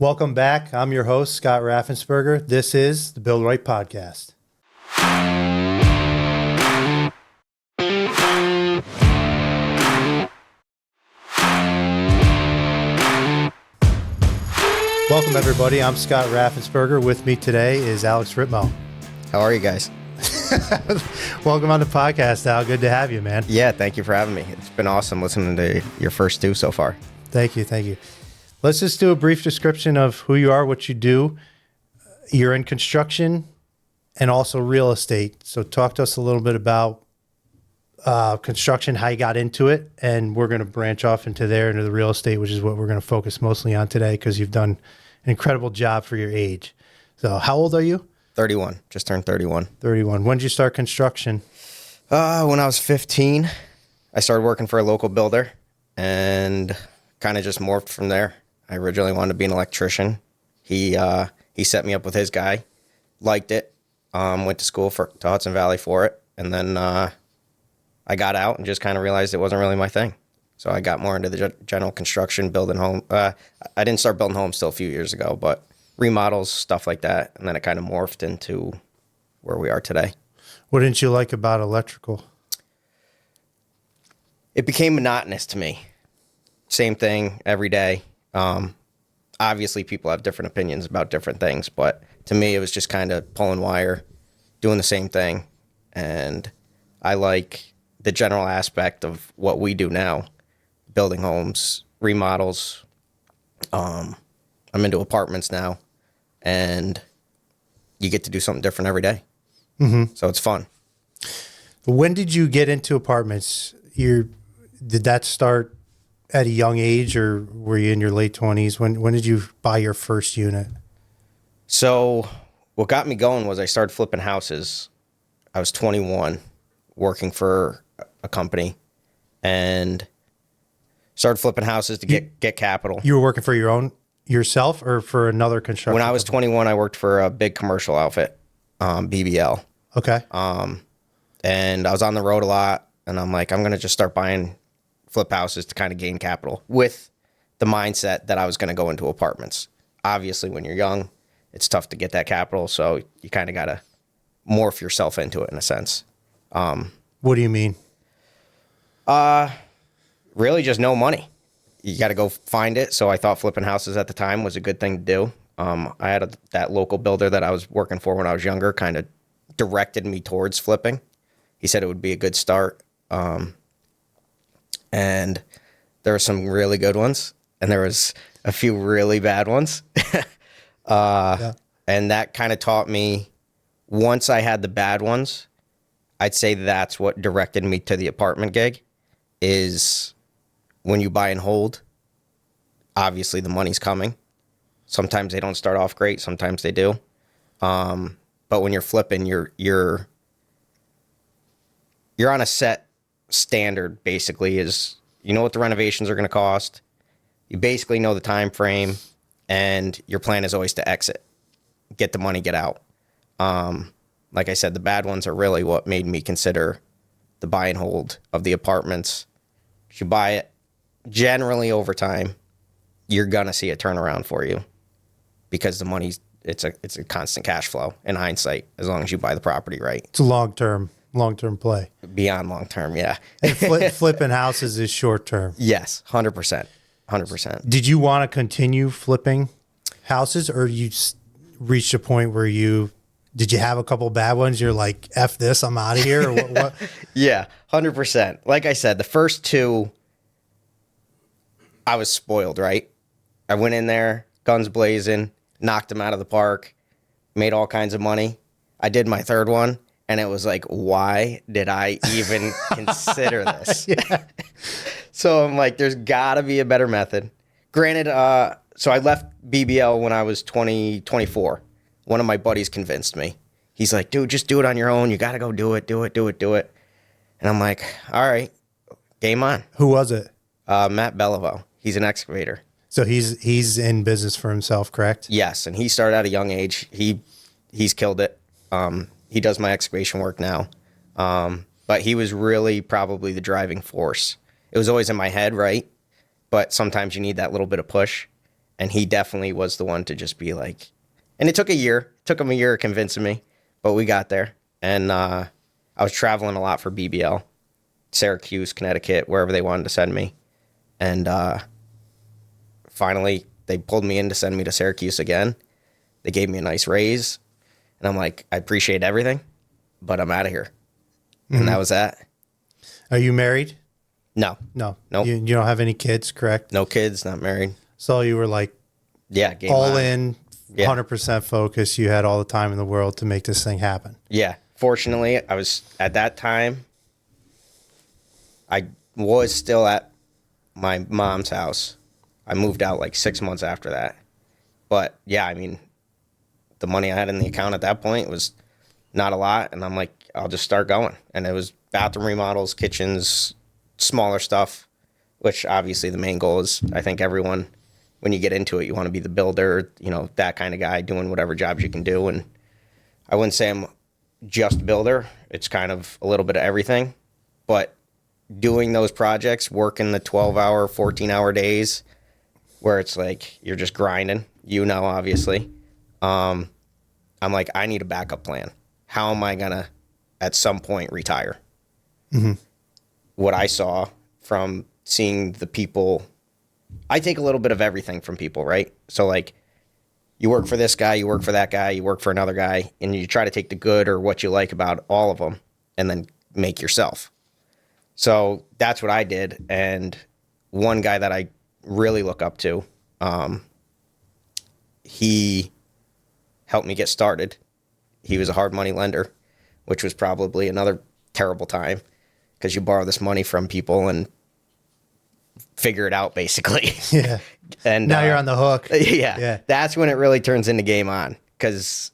Welcome back. I'm your host, Scott Raffensperger. This is the Build Right Podcast. Welcome, everybody. I'm Scott Raffensperger. With me today is Alex Ritmo. How are you guys? Welcome on the podcast, Al. Good to have you, man. Yeah, thank you for having me. It's been awesome listening to your first two so far. Thank you. Let's just do a brief description of who you are, what you do. You're in construction and also real estate. So talk to us a little bit about construction, how you got into it, and we're going to branch off into the real estate, which is what we're going to focus mostly on today because you've done an incredible job for your age. So how old are you? 31. Just turned 31. 31. When did you start construction? When I was 15, I started working for a local builder and kind of just morphed from there. I originally wanted to be an electrician. He set me up with his guy, liked it, went to school to Hudson Valley for it, and then I got out and just kind of realized it wasn't really my thing. So I got more into the general construction, building home. I didn't start building homes till a few years ago, but remodels, stuff like that. And then it kind of morphed into where we are today. What didn't you like about electrical? It became monotonous to me. Same thing every day. Obviously, people have different opinions about different things, but to me, it was just kind of pulling wire, doing the same thing. And I like the general aspect of what we do now, building homes, remodels. I'm into apartments now, and you get to do something different every day. Mm-hmm. So it's fun. When did you get into apartments? Did that start at a young age, or were you in your late 20s? When did you buy your first unit? So what got me going was I started flipping houses. I was 21, working for a company, and started flipping houses to get capital. You were working for yourself or for another construction When I was company? 21, I worked for a big commercial outfit, BBL. Okay. And I was on the road a lot, and I'm like, I'm going to just start buying flip houses to kind of gain capital with the mindset that I was going to go into apartments. Obviously, when you're young, it's tough to get that capital, so you kind of got to morph yourself into it in a sense. What do you mean? Really just no money. You got to go find it. So I thought flipping houses at the time was a good thing to do. I had that local builder that I was working for when I was younger kind of directed me towards flipping. He said it would be a good start. And there were some really good ones, and there was a few really bad ones. Yeah. And that kind of taught me, once I had the bad ones, I'd say that's what directed me to the apartment gig, is when you buy and hold, obviously the money's coming. Sometimes they don't start off great, sometimes they do. But when you're flipping, you're on a set standard, basically, is you know what the renovations are going to cost. You basically know the time frame, and your plan is always to exit, get the money, get out. Like I said, the bad ones are really what made me consider the buy and hold of the apartments. If you buy it, generally over time, you're gonna see a turnaround for you because the money's it's a constant cash flow in hindsight, as long as you buy the property right. It's a long-term play. Beyond long term, yeah. And flipping houses is short-term. Yes, 100%. 100%. Did you want to continue flipping houses, or you reached a point where did you have a couple bad ones? You're like, F this, I'm out of here? Or what? Yeah, 100%. Like I said, the first two, I was spoiled, right? I went in there, guns blazing, knocked them out of the park, made all kinds of money. I did my third one, and it was like, why did I even consider this? Yeah. So I'm like, there's got to be a better method. Granted, so I left BBL when I was 24. One of my buddies convinced me. He's like, dude, just do it on your own. You got to go do it. And I'm like, all right, game on. Who was it? Matt Beliveau. He's an excavator. So he's in business for himself, correct? Yes, and he started at a young age. He's killed it. He does my excavation work now. But he was really probably the driving force. It was always in my head, right? But sometimes you need that little bit of push. And he definitely was the one to just be like, and it took a year. It took him a year convincing me, but we got there. And I was traveling a lot for BBL, Syracuse, Connecticut, wherever they wanted to send me. And finally, they pulled me in to send me to Syracuse again. They gave me a nice raise. And I'm like, I appreciate everything, but I'm out of here. And that was that. Are you married? No. No. Nope. You don't have any kids, correct? No kids, not married. So you were like Yeah, game all on. in, Yeah. 100% focused. You had all the time in the world to make this thing happen. Yeah. Fortunately, I was at that time, I was still at my mom's house. I moved out like 6 months after that. But yeah, I mean, the money I had in the account at that point was not a lot. And I'm like, I'll just start going. And it was bathroom remodels, kitchens, smaller stuff, which obviously the main goal is, I think everyone, when you get into it, you want to be the builder, you know, that kind of guy doing whatever jobs you can do. And I wouldn't say I'm just builder. It's kind of a little bit of everything. But doing those projects, working the 12-hour, 14-hour days where it's like you're just grinding, you know, obviously. I'm like, I need a backup plan. How am I going to, at some point, retire? What I saw from seeing the people, I take a little bit of everything from people, right? So, like, you work for this guy, you work for that guy, you work for another guy, and you try to take the good or what you like about all of them and then make yourself. So that's what I did. And one guy that I really look up to, he helped me get started. He was a hard money lender, which was probably another terrible time because you borrow this money from people and figure it out, basically. Yeah. And Now you're on the hook. Yeah. That's when it really turns into game on. Because,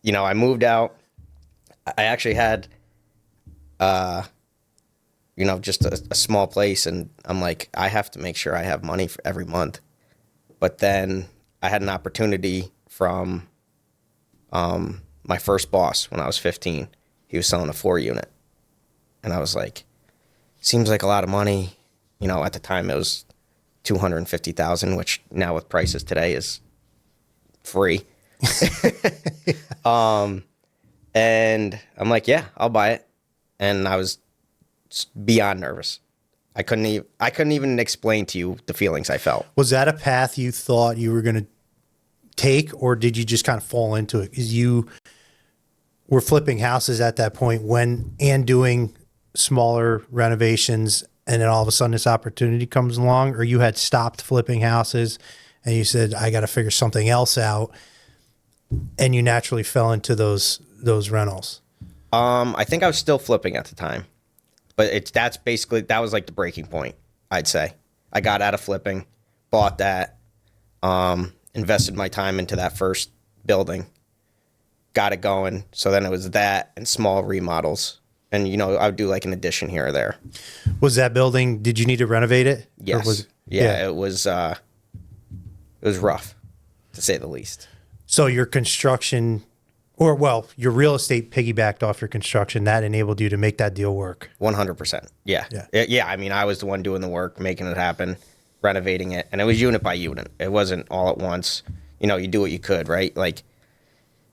you know, I moved out. I actually had, you know, just a small place. And I'm like, I have to make sure I have money for every month. But then I had an opportunity from my first boss when I was 15. He was selling a 4-unit. And I was like, seems like a lot of money. You know, at the time it was $250,000, which now with prices today is free. And I'm like, yeah, I'll buy it. And I was beyond nervous. I couldn't even explain to you the feelings I felt. Was that a path you thought you were going to take, or did you just kind of fall into it? Because you were flipping houses at that point and doing smaller renovations, and then all of a sudden this opportunity comes along, or you had stopped flipping houses and you said, I got to figure something else out, and you naturally fell into those rentals? I think I was still flipping at the time, but that was like the breaking point, I'd say. I got out of flipping, bought that, invested my time into that first building, got it going. So then it was that and small remodels. And, you know, I would do like an addition here or there. Was that building, did you need to renovate it? Yes. It was rough, to say the least. So your construction, your real estate piggybacked off your construction. That enabled you to make that deal work. 100%. Yeah. Yeah. I mean, I was the one doing the work, making it happen, renovating it. And it was unit by unit. It wasn't all at once. You know, you do what you could, right? Like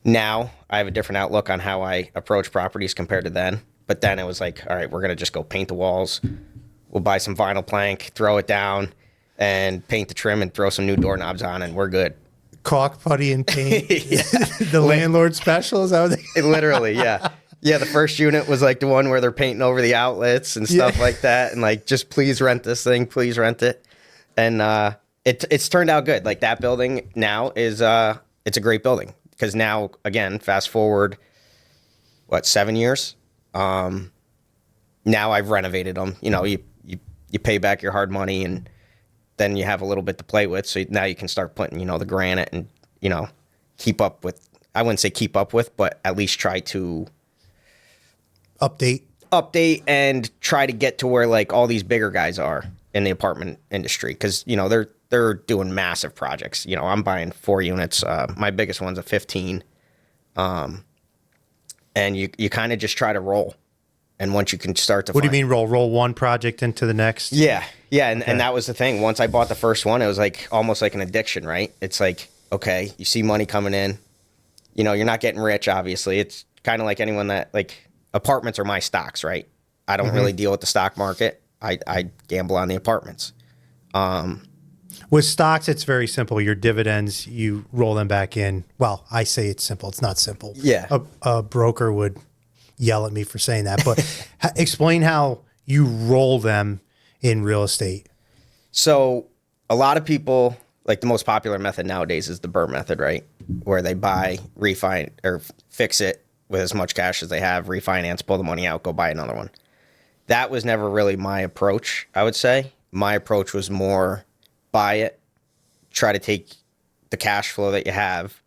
now I have a different outlook on how I approach properties compared to then. But then it was like, all right, we're going to just go paint the walls. We'll buy some vinyl plank, throw it down, and paint the trim and throw some new doorknobs on, and we're good. Caulk, putty, and paint. The landlord special, is that what Literally, yeah. Yeah, the first unit was like the one where they're painting over the outlets and stuff like that. And like, just please rent this thing. Please rent it. And it's turned out good. Like that building now is, it's a great building. Because now, again, fast forward, 7 years? Now I've renovated them. You know, you pay back your hard money, and then you have a little bit to play with. So now you can start putting, you know, the granite and, you know, keep up with, I wouldn't say keep up with, but at least try to update and try to get to where like all these bigger guys are in the apartment industry. Cause you know, they're doing massive projects. You know, I'm buying 4 units. My biggest one's a 15. And you kind of just try to roll. And once you can start to What do you mean roll one project into the next? Yeah. Yeah. And that was the thing. Once I bought the first one, it was like almost like an addiction, right? It's like, okay, you see money coming in, you know, you're not getting rich, obviously. It's kind of like anyone that, like, apartments are my stocks, right? I don't really deal with the stock market. I gamble on the apartments. With stocks, it's very simple. Your dividends, you roll them back in. Well, I say it's simple. It's not simple. Yeah. A broker would yell at me for saying that. But explain how you roll them in real estate. So a lot of people, like, the most popular method nowadays is the BRRRR method, right? Where they buy, refinance, or fix it with as much cash as they have, refinance, pull the money out, go buy another one. That was never really my approach, I would say. My approach was more buy it, try to take the cash flow that you have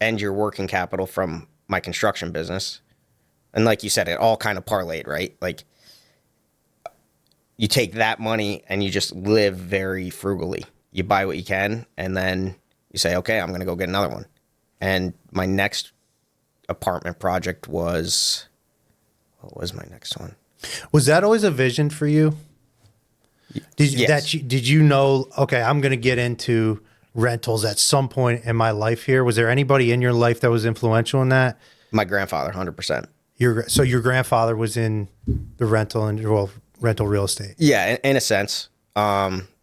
and your working capital from my construction business. And like you said, it all kind of parlayed, right? Like, you take that money and you just live very frugally. You buy what you can, and then you say, okay, I'm going to go get another one. And my next apartment project was, what was my next one? Was that always a vision for you? Yes. Did you know, okay, I'm going to get into rentals at some point in my life here? Was there anybody in your life that was influential in that? My grandfather, 100%. So your grandfather was in the rental real estate? Yeah, in a sense.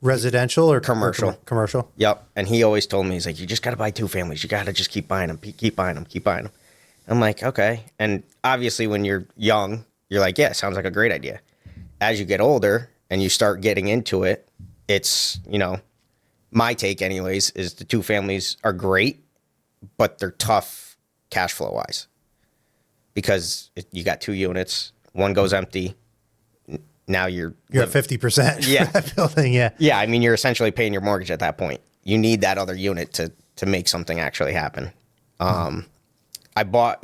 Residential or Commercial. Commercial. Yep. And he always told me, he's like, you just got to buy two families. You got to just keep buying them, keep buying them, keep buying them. I'm like, okay. And obviously when you're young, you're like, yeah, sounds like a great idea. As you get older and you start getting into it, it's, you know, my take anyways, is the two families are great, but they're tough cash flow wise. Because you got two units, one goes empty. Now you're at 50%. Yeah. For that building. Yeah. Yeah. I mean, you're essentially paying your mortgage at that point. You need that other unit to make something actually happen. I bought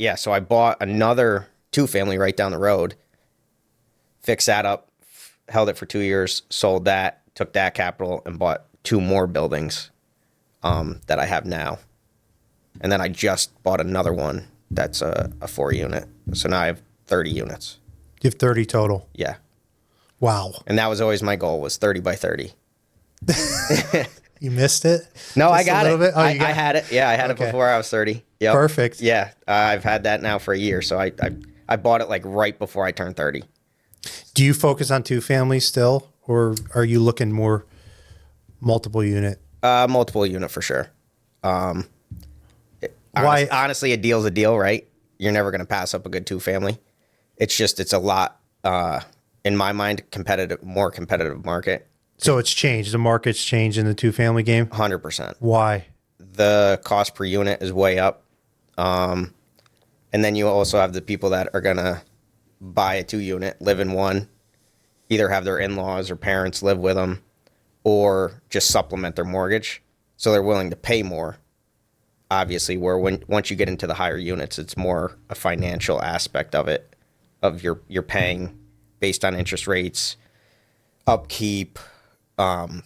another two family right down the road, fixed that up, held it for 2 years, sold that, took that capital and bought two more buildings that I have now. And then I just bought another one that's a 4-unit. So now I have 30 units. You have 30 total. Yeah. Wow. And that was always my goal, was 30 by 30. You missed it? No, Just I got it. Oh, I had it. Yeah, I had Okay. it before I was 30. Yep. Perfect. Yeah, I've had that now for a year. So I bought it like right before I turned 30. Do you focus on two families still, or are you looking more multiple unit? Multiple unit for sure. Why? Honestly, a deal's a deal, right? You're never going to pass up a good two family. It's a lot, in my mind, more competitive market. So it's changed. The market's changed in the two family game. 100%. Why? The cost per unit is way up. And then you also have the people that are going to buy a 2-unit, live in one, either have their in-laws or parents live with them, or just supplement their mortgage. So they're willing to pay more, obviously, where once you get into the higher units, it's more a financial aspect of it, of you're paying based on interest rates, upkeep, cost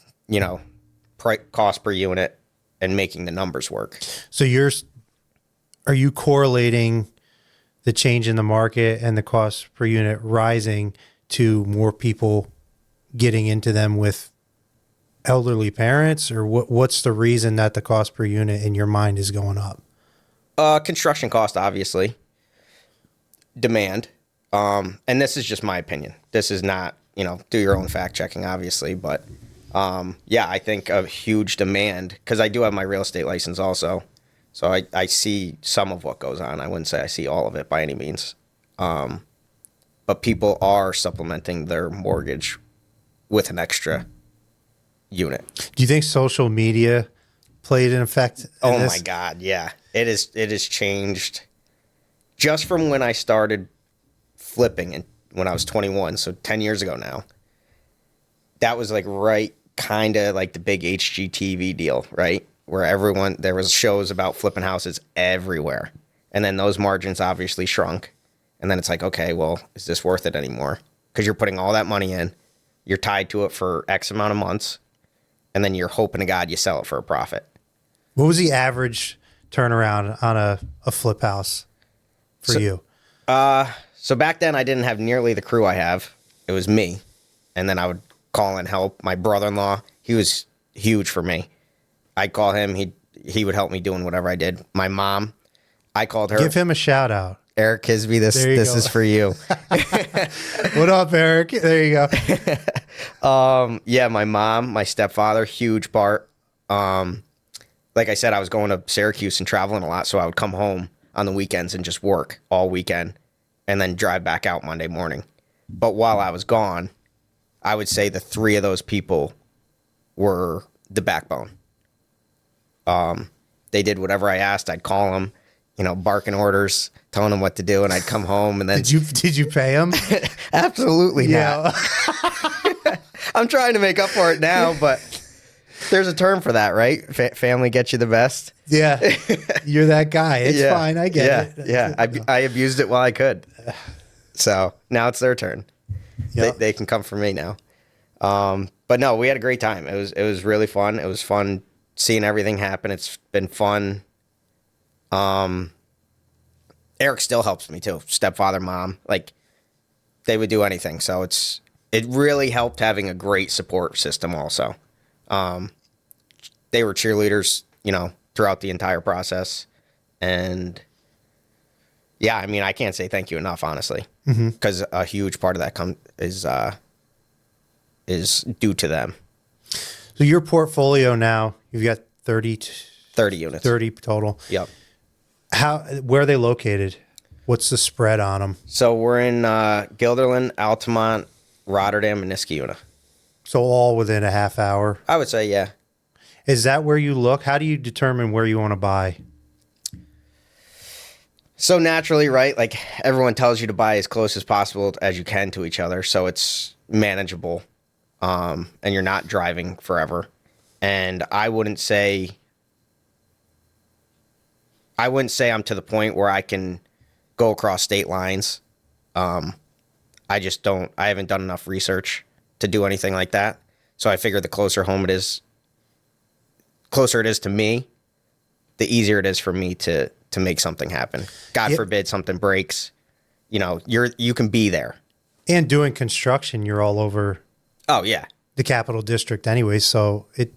per unit, and making the numbers work. So are you correlating the change in the market and the cost per unit rising to more people getting into them with elderly parents, or what's the reason that the cost per unit in your mind is going up? Construction cost, obviously. Demand. And this is just my opinion. This is not, do your own fact checking, obviously. But I think of huge demand, because I do have my real estate license also. So I see some of what goes on. I wouldn't say I see all of it by any means. But people are supplementing their mortgage with an extra unit. Do you think social media played an effect in Oh this? my God, yeah. It has changed just from when I started flipping when I was 21, so 10 years ago now. That was like kind of like the big HGTV deal, right? Where there was shows about flipping houses everywhere. And then those margins obviously shrunk. And then it's like, okay, well, is this worth it anymore? Because you're putting all that money in, you're tied to it for X amount of months, and then you're hoping to God you sell it for a profit. What was the average turnaround on a flip house for you? So back then I didn't have nearly the crew I have. It was me. And then I would call in help. My brother-in-law, he was huge for me. I'd call him. He would help me doing whatever I did. My mom, I called her. Give him a shout out. Eric Kisby, this is for you. What up, Eric? There you go. Yeah, my mom, my stepfather, huge part. Like I said, I was going to Syracuse and traveling a lot, so I would come home on the weekends and just work all weekend and then drive back out Monday morning. But while I was gone, I would say the three of those people were the backbone. They did whatever I asked. I'd call them, barking orders, telling them what to do, and I'd come home and then Did you pay him? absolutely not. I'm trying to make up for it now, but there's a term for that, right? Family gets you the best. Yeah. You're that guy. It's fine. I get it. Yeah. I abused it while I could. So now it's their turn. Yep. They can come for me now. But no, we had a great time. It was really fun. It was fun seeing everything happen. It's been fun. Eric still helps me too. Stepfather, mom, like they would do anything. So it really helped having a great support system also. They were cheerleaders, throughout the entire process. And yeah, I mean, I can't say thank you enough, honestly, because a huge part of that is due to them. So your portfolio now, you've got 30 units. 30 total. Yep. Where are they located? What's the spread on them? So we're in Guilderland, Altamont, Rotterdam, and Niskayuna. So all within a half hour. I would say, yeah. Is that where you look? How do you determine where you want to buy? So naturally, right? Like everyone tells you to buy as close as possible as you can to each other, so it's manageable, and you're not driving forever. And I wouldn't say I'm to the point where I can go across state lines. I haven't done enough research to do anything like that. So I figure the closer it is to me, the easier it is for me to make something happen. God forbid something breaks, you can be there. And doing construction, you're all over Oh yeah. the Capital District anyway, so it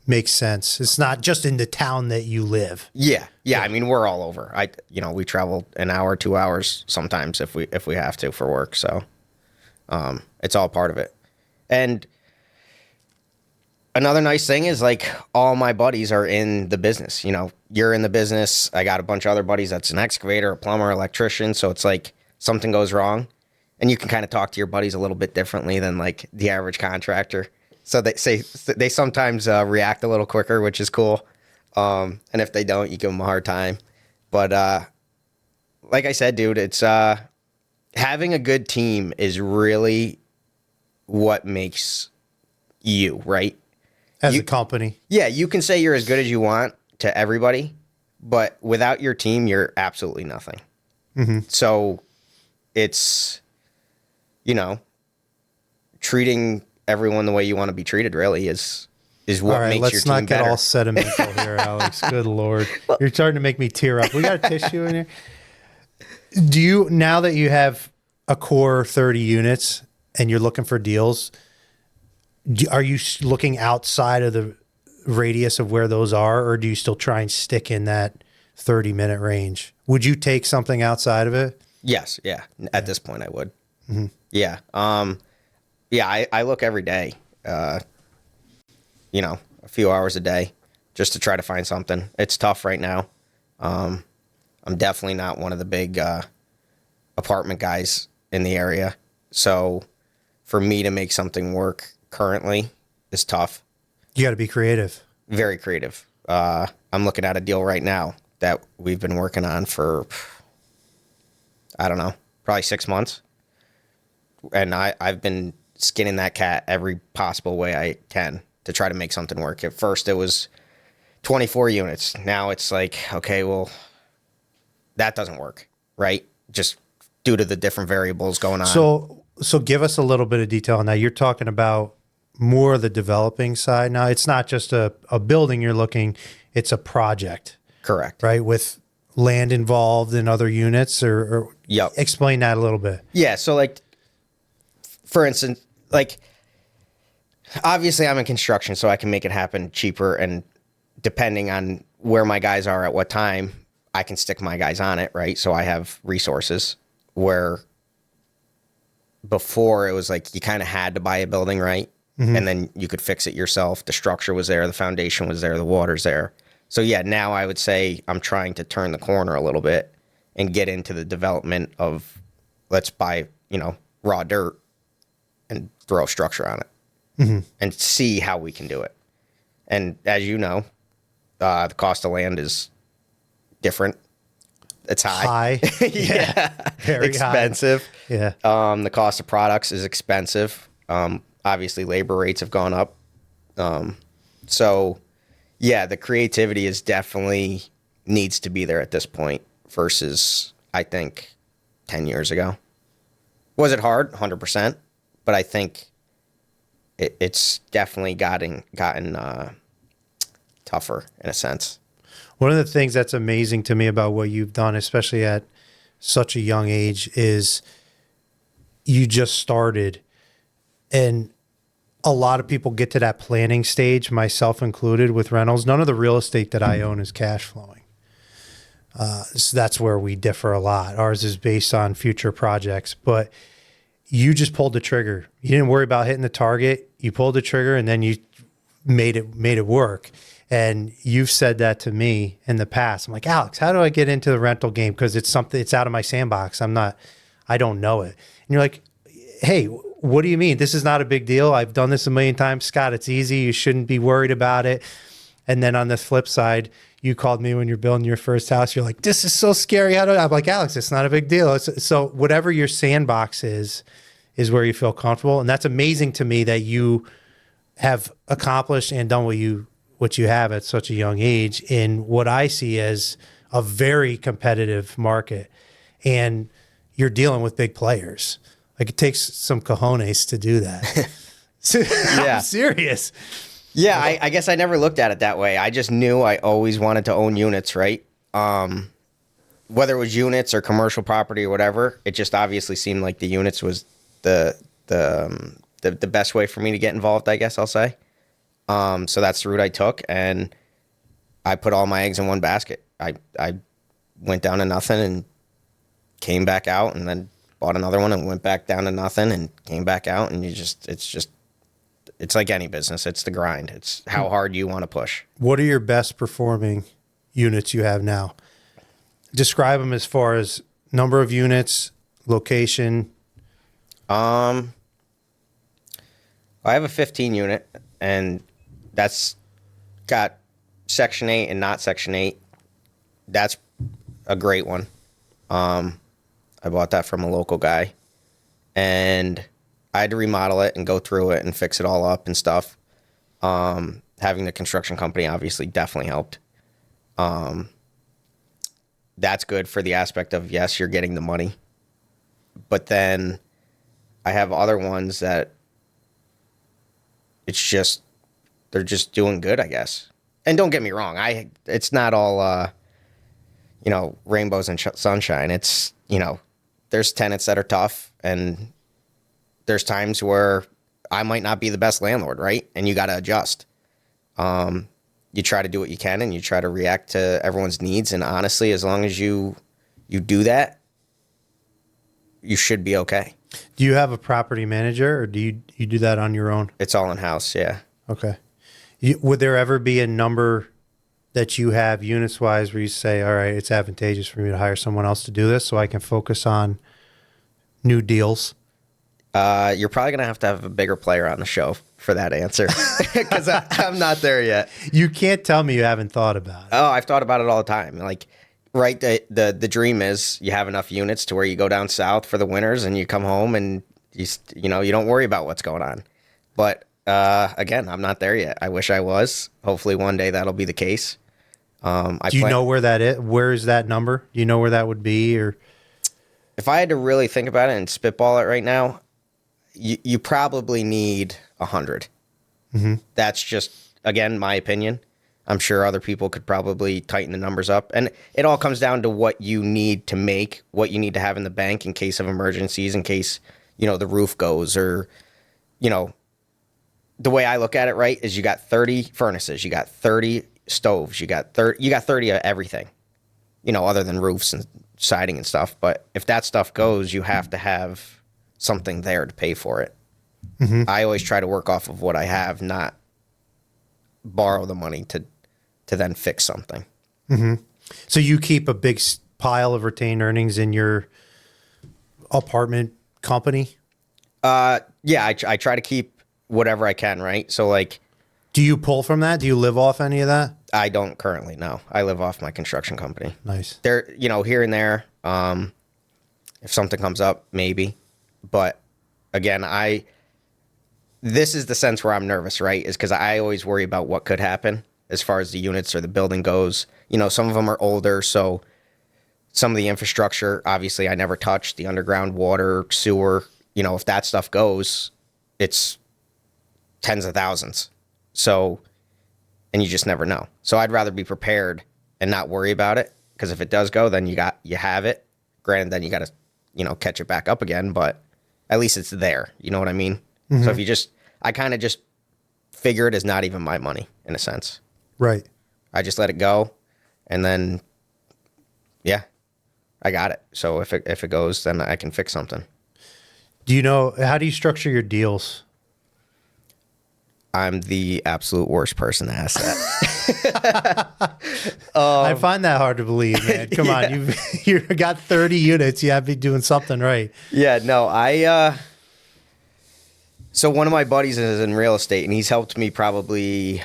makes sense. It's not just in the town that you live. Yeah. I mean, we're all over. We travel an hour, 2 hours sometimes if we have to for work. So, it's all part of it. And another nice thing is like all my buddies are in the business. You're in the business. I got a bunch of other buddies that's an excavator, a plumber, electrician. So it's like something goes wrong and you can kind of talk to your buddies a little bit differently than like the average contractor. So they sometimes react a little quicker, which is cool. And if they don't, you give them a hard time. But like I said, dude, it's having a good team is really what makes you, right? As a company. Yeah, you can say you're as good as you want to everybody, but without your team, you're absolutely nothing. Mm-hmm. So it's, treating everyone the way you want to be treated really is what makes your team better. Let's not get all sentimental here, Alex. Good Lord. You're starting to make me tear up. We got a tissue in here. Now that you have a core 30 units and you're looking for deals, are you looking outside of the radius of where those are, or do you still try and stick in that 30-minute range? Would you take something outside of it? Yes. Yeah. At this point I would. Mm-hmm. Yeah. I look every day, a few hours a day just to try to find something. It's tough right now. I'm definitely not one of the big apartment guys in the area. So for me to make something work currently is tough. You got to be creative. Very creative. I'm looking at a deal right now that we've been working on for, I don't know, probably 6 months. And I've been skinning that cat every possible way I can to try to make something work. At first it was 24 units. Now it's like, okay, well, that doesn't work, right? Just due to the different variables going on. So give us a little bit of detail on that. You're talking about more of the developing side now. It's not just a building you're looking, it's a project. Correct. Right? With land involved in other units or Yep. Explain that a little bit. Yeah. So like, for instance, like obviously I'm in construction, so I can make it happen cheaper, and depending on where my guys are at what time, I can stick my guys on it, right? So I have resources where before it was like you kind of had to buy a building, right? And then you could fix it yourself. The structure was there, the foundation was there, the water's there. So yeah, now I would say I'm trying to turn the corner a little bit and get into the development of let's buy, raw dirt and throw structure on it and see how we can do it. And as you know, the cost of land is different. It's high. Yeah. Very expensive. High. Yeah. The cost of products is expensive. Obviously, labor rates have gone up. So, yeah, the creativity is definitely needs to be there at this point versus, I think, 10 years ago. Was it hard? 100%. But I think it's definitely gotten tougher in a sense. One of the things that's amazing to me about what you've done, especially at such a young age, is you just started. And a lot of people get to that planning stage, myself included, with rentals. None of the real estate that I own is cash flowing. So that's where we differ a lot. Ours is based on future projects, but you just pulled the trigger. You didn't worry about hitting the target. You pulled the trigger, and then you made it work. And you've said that to me in the past. I'm like, Alex, how do I get into the rental game? Because it's out of my sandbox. I don't know it. And you're like, hey, what do you mean? This is not a big deal. I've done this a million times. Scott, it's easy. You shouldn't be worried about it. And then on the flip side, you called me when you're building your first house. You're like, this is so scary. I'm like, Alex, it's not a big deal. So whatever your sandbox is where you feel comfortable. And that's amazing to me that you have accomplished and done what you have at such a young age in what I see as a very competitive market. And you're dealing with big players. Like, it takes some cojones to do that. Yeah. I'm serious. Yeah, I guess I never looked at it that way. I just knew I always wanted to own units, right? Whether it was units or commercial property or whatever, it just obviously seemed like the units was the best way for me to get involved, I guess I'll say. So that's the route I took, and I put all my eggs in one basket. I went down to nothing and came back out, and then bought another one and went back down to nothing and came back out. And it's like any business. It's the grind. It's how hard you want to push. What are your best performing units you have now? Describe them as far as number of units, location. I have a 15 unit, and that's got Section 8 and not Section 8. That's a great one. I bought that from a local guy, and I had to remodel it and go through it and fix it all up and stuff. Having the construction company obviously definitely helped. That's good for the aspect of, yes, you're getting the money. But then I have other ones that they're just doing good, I guess. And don't get me wrong, it's not all, rainbows and sunshine. It's, there's tenants that are tough, and there's times where I might not be the best landlord, right? And you got to adjust. You try to do what you can, and you try to react to everyone's needs. And honestly, as long as you do that, you should be okay. Do you have a property manager, or do you do that on your own? It's all in-house, yeah. Okay. Would there ever be a number that you have units-wise where you say, all right, it's advantageous for me to hire someone else to do this so I can focus on new deals? You're probably going to have a bigger player on the show for that answer, because I'm not there yet. You can't tell me you haven't thought about it. Oh, I've thought about it all the time. Like, right, the dream is you have enough units to where you go down south for the winters and you come home and you don't worry about what's going on. But again, I'm not there yet. I wish I was. Hopefully one day that'll be the case. Do you know where that is? Where is that number? Do you know where that would be? Or if I had to really think about it and spitball it right now, you probably need 100. Mm-hmm. That's just, again, my opinion. I'm sure other people could probably tighten the numbers up. And it all comes down to what you need to make, what you need to have in the bank in case of emergencies, in case, the roof goes, or, the way I look at it, right, is you got 30 furnaces, you got 30 stoves, you got 30 of everything, other than roofs and siding and stuff. But if that stuff goes, you have to have something there to pay for it. Mm-hmm. I always try to work off of what I have, not borrow the money to then fix something. Mm-hmm. So you keep a big pile of retained earnings in your apartment company? Yeah, I try to keep whatever I can, right? So like, do you pull from that? Do you live off any of that? I don't currently, no. I live off my construction company. Nice. There, here and there, if something comes up, maybe. But again, this is the sense where I'm nervous, right? Is because I always worry about what could happen as far as the units or the building goes. Some of them are older, so some of the infrastructure, obviously, I never touched. The underground water, sewer, if that stuff goes, it's tens of thousands. So, and you just never know. So I'd rather be prepared and not worry about it, because if it does go, then you have it. Granted, then you got to, catch it back up again, but at least it's there. You know what I mean? Mm-hmm. So if I kind of just figure it as not even my money in a sense. Right. I just let it go, and then, yeah, I got it. So if it goes, then I can fix something. How do you structure your deals? I'm the absolute worst person to ask that. I find that hard to believe, man. Come on, you got 30 units. You have to be doing something right. Yeah, no, so one of my buddies is in real estate, and he's helped me we've probably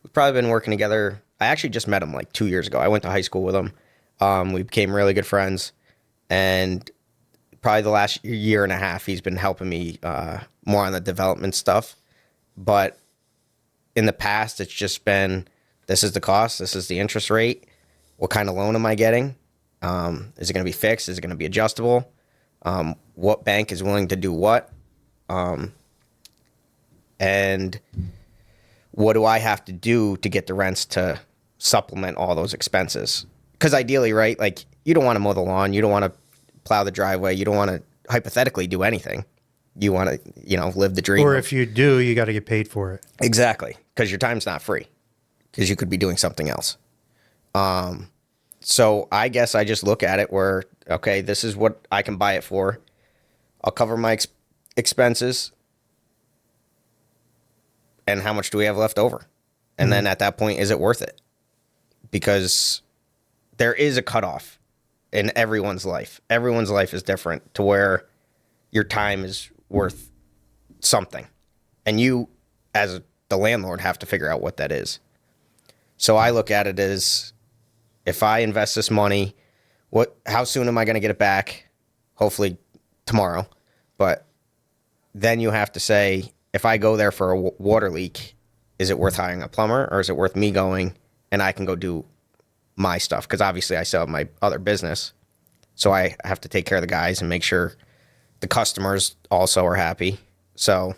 been working together. I actually just met him like 2 years ago. I went to high school with him. We became really good friends, and probably the last year and a half, he's been helping me more on the development stuff. But in the past, it's just been, this is the cost, this is the interest rate, what kind of loan am I getting? Is it going to be fixed? Is it going to be adjustable? What bank is willing to do what? And what do I have to do to get the rents to supplement all those expenses? Because ideally, right, like, you don't want to mow the lawn, you don't want to plow the driveway, you don't want to hypothetically do anything. You want to, live the dream. Or if you do, you got to get paid for it. Exactly, because your time's not free, because you could be doing something else. So I guess I just look at it where, okay, this is what I can buy it for. I'll cover my expenses. And how much do we have left over? And then at that point, is it worth it? Because there is a cutoff in everyone's life. Everyone's life is different to where your time is worth something. And you, as the landlord, have to figure out what that is. So I look at it as, if I invest this money, how soon am I going to get it back? Hopefully tomorrow. But then you have to say, if I go there for a water leak, is it worth hiring a plumber, or is it worth me going and I can go do my stuff? Because obviously I still have my other business. So I have to take care of the guys and make sure the customers also are happy. So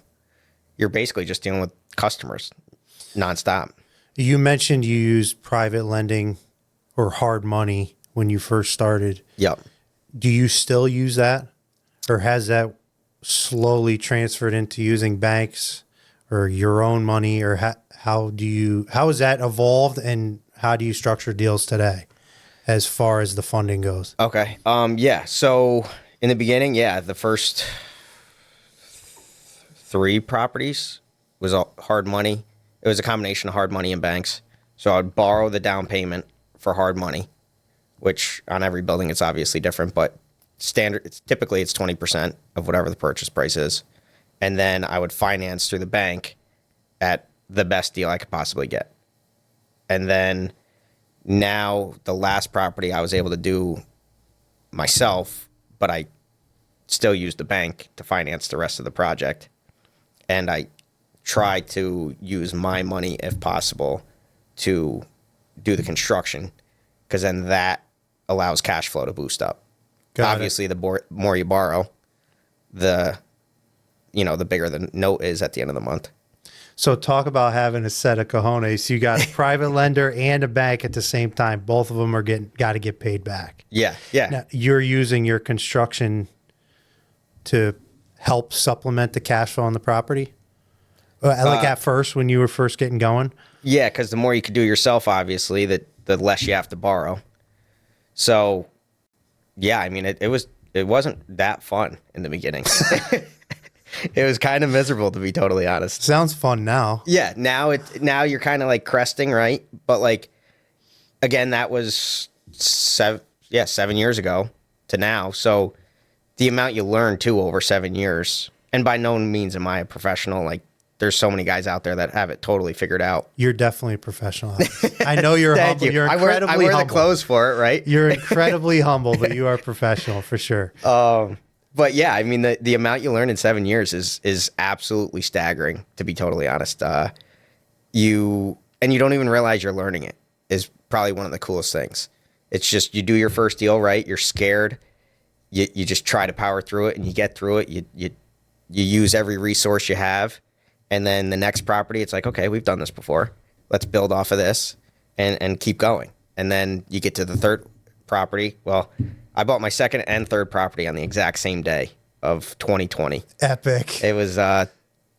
you're basically just dealing with customers nonstop. You mentioned you used private lending or hard money when you first started. Yep. Do you still use that, or has that slowly transferred into using banks or your own money, or how has that evolved, and how do you structure deals today as far as the funding goes? Okay. Yeah. So in the beginning, the first 3 properties was all hard money. It was a combination of hard money and banks. So I'd borrow the down payment for hard money, which on every building it's obviously different, but typically it's 20% of whatever the purchase price is. And then I would finance through the bank at the best deal I could possibly get. And then now the last property I was able to do myself, but I still used the bank to finance the rest of the project. And I try to use my money if possible to do the construction, because then that allows cash flow to boost up. Obviously, the more you borrow, the bigger the note is at the end of the month. So talk about having a set of cojones. You got a private lender and a bank at the same time. Both of them are got to get paid back. Yeah. Yeah. Now, you're using your construction to help supplement the cash flow on the property? Like at first, when you were first getting going? Yeah, because the more you could do yourself, obviously, the less you have to borrow. So, yeah, I mean, it wasn't that fun in the beginning. It was kind of miserable, to be totally honest. Sounds fun now. Yeah, now you're kind of like cresting, right? But like, again, that was 7 years ago to now. So the amount you learn too over 7 years, and by no means am I a professional. Like, there's so many guys out there that have it totally figured out. You're definitely a professional. I know you're Thank humble. you. You're I incredibly wear the humble. clothes for it, right? You're incredibly humble, but you are professional for sure. But yeah, I mean, the amount you learn in 7 years is absolutely staggering, to be totally honest. You don't even realize you're learning it is probably one of the coolest things. It's just, you do your first deal, right? You're scared. You just try to power through it, and you get through it. You use every resource you have. And then the next property, it's like, okay, we've done this before. Let's build off of this and keep going. And then you get to the third property. Well, I bought my second and third property on the exact same day of 2020. Epic. It was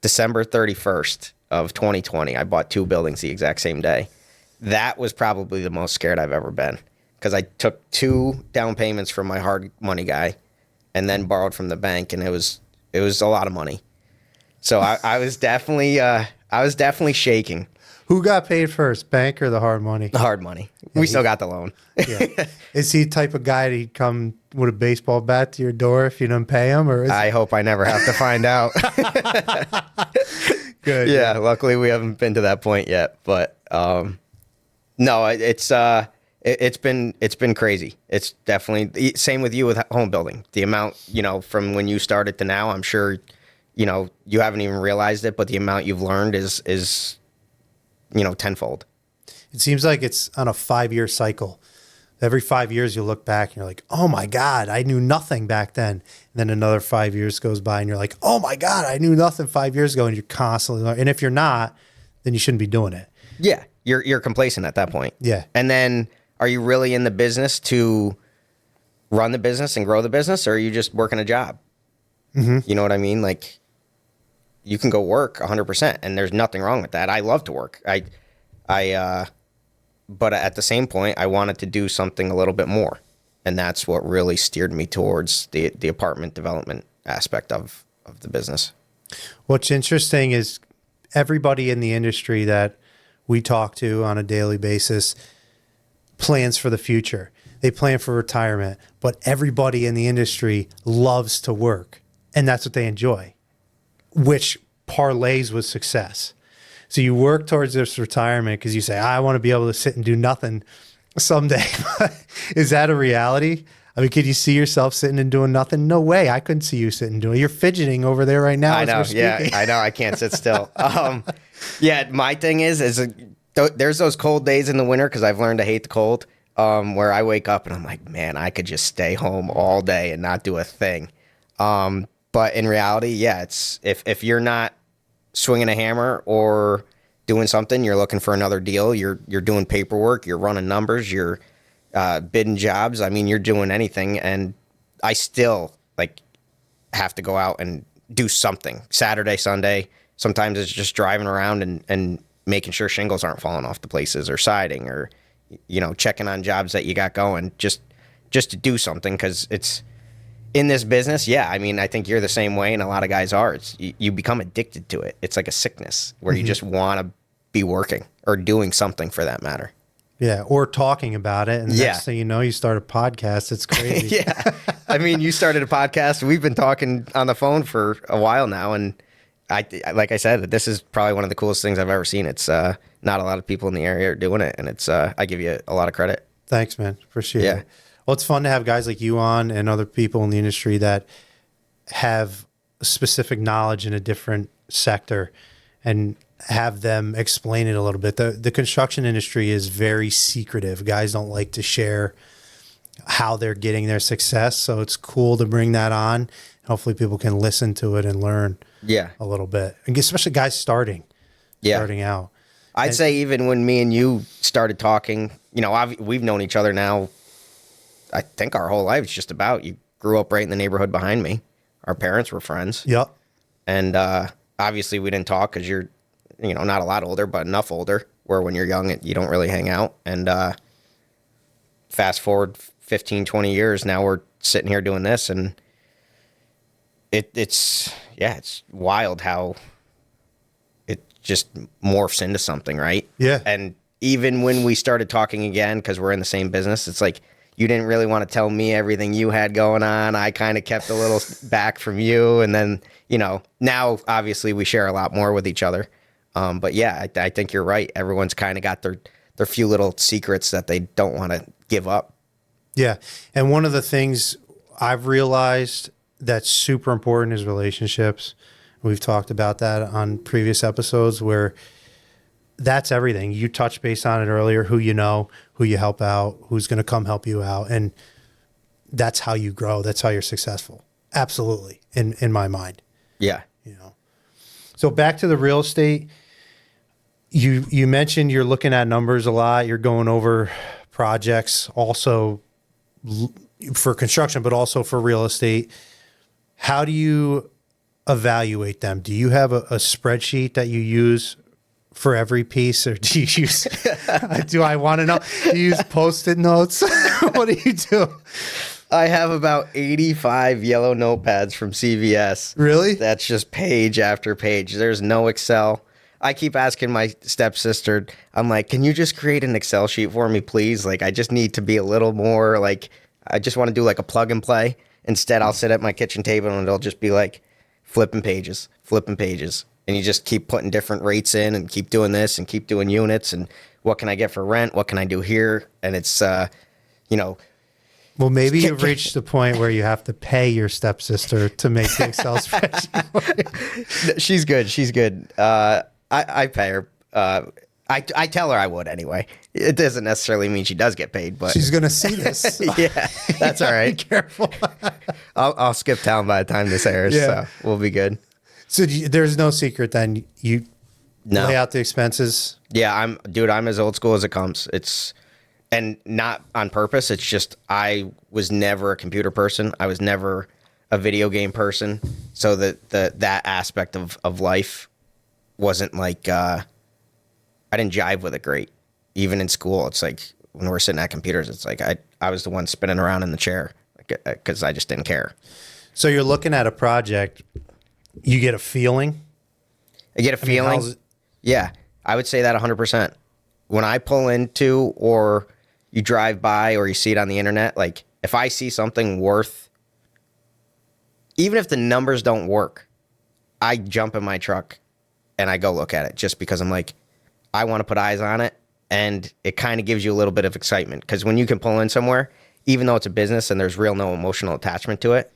December 31st of 2020. I bought 2 buildings the exact same day. That was probably the most scared I've ever been, because I took 2 down payments from my hard money guy and then borrowed from the bank, and it was a lot of money. So I was definitely shaking. Who got paid first, bank or the hard money? The hard money. We still got the loan. Yeah. Is he the type of guy to come with a baseball bat to your door if you don't pay him? Or I hope I never have to find out. Good. Yeah, luckily we haven't been to that point yet. But no, it's been crazy. It's definitely same with you with home building. The amount, from when you started to now, I'm sure, you haven't even realized it, but the amount you've learned is tenfold. It seems like it's on a 5-year cycle. Every 5 years you look back and you're like, oh my God, I knew nothing back then. And then another 5 years goes by and you're like, oh my God, I knew nothing 5 years ago. And you're constantly learning. And if you're not, then you shouldn't be doing it. Yeah. You're complacent at that point. Yeah. And then are you really in the business to run the business and grow the business, or are you just working a job? Mm-hmm. You know what I mean? Like, you can go work 100%, and there's nothing wrong with that. I love to work. But at the same point, I wanted to do something a little bit more, and that's what really steered me towards the apartment development aspect of the business. What's interesting is everybody in the industry that we talk to on a daily basis plans for the future. They plan for retirement, but everybody in the industry loves to work, and that's what they enjoy, which parlays with success. So you work towards this retirement because you say, I want to be able to sit and do nothing someday. Is that a reality? I mean, could you see yourself sitting and doing nothing? No way. I couldn't see you sitting and doing it. You're fidgeting over there right now. I know. Yeah, I know. I can't sit still. Yeah, my thing is there's those cold days in the winter, because I've learned to hate the cold, where I wake up and I'm like, man, I could just stay home all day and not do a thing. But in reality, yeah, it's if you're not swinging a hammer or doing something, you're looking for another deal, you're doing paperwork, you're running numbers, you're bidding jobs. I mean, you're doing anything, and I still have to go out and do something. Saturday, Sunday, sometimes it's just driving around and making sure shingles aren't falling off the places, or siding, or checking on jobs that you got going, just to do something, because it's in this business. Yeah, I mean, I think you're the same way, and a lot of guys are. You become addicted to it. It's like a sickness where you just want to be working or doing something, for that matter. Yeah, or talking about it, and the next thing you know, you start a podcast. It's crazy. Yeah, I mean, you started a podcast. We've been talking on the phone for a while now, and like I said, this is probably one of the coolest things I've ever seen. It's not a lot of people in the area are doing it, and it's I give you a lot of credit. Thanks, man. Appreciate it. Well, it's fun to have guys like you on, and other people in the industry that have specific knowledge in a different sector, and have them explain it a little bit. The construction industry is very secretive. Guys don't like to share how they're getting their success. So it's cool to bring that on. Hopefully people can listen to it and learn a little bit. And especially guys starting. Yeah. starting out. I'd say even when me and you started talking, we've known each other now, I think our whole lives just about. You grew up right in the neighborhood behind me. Our parents were friends. Yep. And obviously we didn't talk because you're, not a lot older, but enough older where when you're young, you don't really hang out. And fast forward 15, 20 years, now we're sitting here doing this. And it's wild how it just morphs into something, right? Yeah. And even when we started talking again, because we're in the same business, it's like you didn't really want to tell me everything you had going on. I kind of kept a little back from you. And then, now obviously we share a lot more with each other. But yeah, I think you're right. Everyone's kind of got their few little secrets that they don't want to give up. Yeah. And one of the things I've realized that's super important is relationships. We've talked about that on previous episodes where that's everything. You touched base on it earlier, who you know, who you help out, who's going to come help you out. And that's how you grow. That's how you're successful. Absolutely. In my mind. Yeah. So back to the real estate, you mentioned you're looking at numbers a lot. You're going over projects also for construction, but also for real estate. How do you evaluate them? Do you have a spreadsheet that you use for every piece, or do you use, do I want to know, do you use Post-it notes? What do you do? I have about 85 yellow notepads from CVS. Really? That's just page after page. There's no Excel. I keep asking my stepsister, I'm like, can you just create an Excel sheet for me, please? Like, I just need to be a little more like, I just want to do like a plug and play. Instead, I'll sit at my kitchen table and it'll just be like flipping pages. And you just keep putting different rates in and keep doing this and keep doing units. And what can I get for rent? What can I do here? And it's, Well, maybe you've reached the point where you have to pay your stepsister to make the Excel spreadsheet. She's good. I pay her. I tell her I would anyway. It doesn't necessarily mean she does get paid, but She's going to see this. yeah, that's all right. Be careful. I'll skip town by the time this airs, Yeah. so we'll be good. So there's no secret then. You No. lay out the expenses. Yeah, I'm as old school as it comes. And not on purpose. It's just I was never a computer person. I was never a video game person. So that aspect of life wasn't like I didn't jive with it great. Even in school, it's like when we're sitting at computers, it's like I was the one spinning around in the chair because I just didn't care. So you're looking at a project, you get a feeling. I get a feeling. how's it- Yeah, I would say that 100%. When I pull into or you drive by or you see it on the internet, like if I see something worth, even if the numbers don't work, I jump in my truck and I go look at it just because I'm like, I want to put eyes on it. And it kind of gives you a little bit of excitement because when you can pull in somewhere, even though it's a business and there's no emotional attachment to it,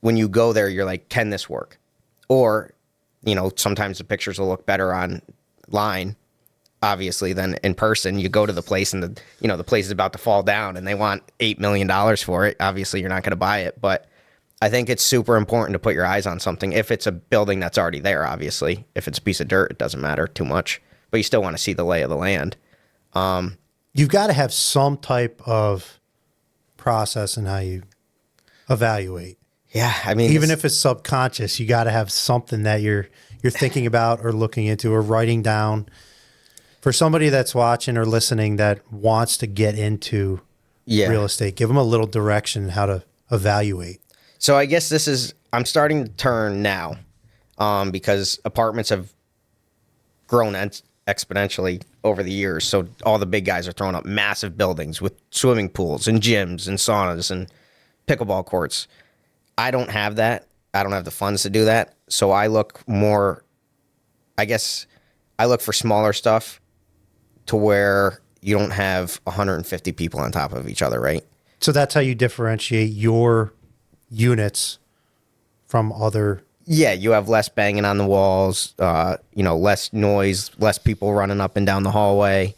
when you go there, you're like, can this work? Or, sometimes the pictures will look better online, obviously, than in person. You go to the place and the place is about to fall down and they want $8 million for it. Obviously, you're not going to buy it. But I think it's super important to put your eyes on something. If it's a building that's already there, obviously. If it's a piece of dirt, it doesn't matter too much. But you still want to see the lay of the land. You've got to have some type of process in how you evaluate. Yeah, I mean, Even if it's subconscious, you got to have something that you're thinking about or looking into or writing down. For somebody that's watching or listening that wants to get into real estate, give them a little direction how to evaluate. So I guess I'm starting to turn now because apartments have grown exponentially over the years. So all the big guys are throwing up massive buildings with swimming pools and gyms and saunas and pickleball courts. I don't have that. I don't have the funds to do that. So I look for smaller stuff to where you don't have 150 people on top of each other, right? So that's how you differentiate your units from other. Yeah, you have less banging on the walls, less noise, less people running up and down the hallway.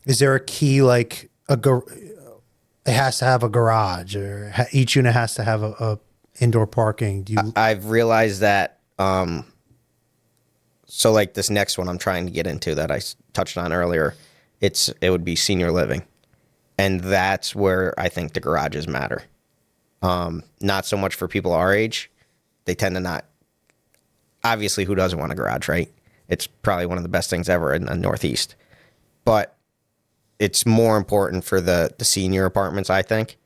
Is there a key like it has to have a garage or each unit has to have a indoor parking? I've realized that So like this next one I'm trying to get into that I touched on earlier, it would be senior living. And that's where I think the garages matter. Not so much for people our age. They tend to not. Obviously, who doesn't want a garage, right? It's probably one of the best things ever in the Northeast. But it's more important for the senior apartments, I think.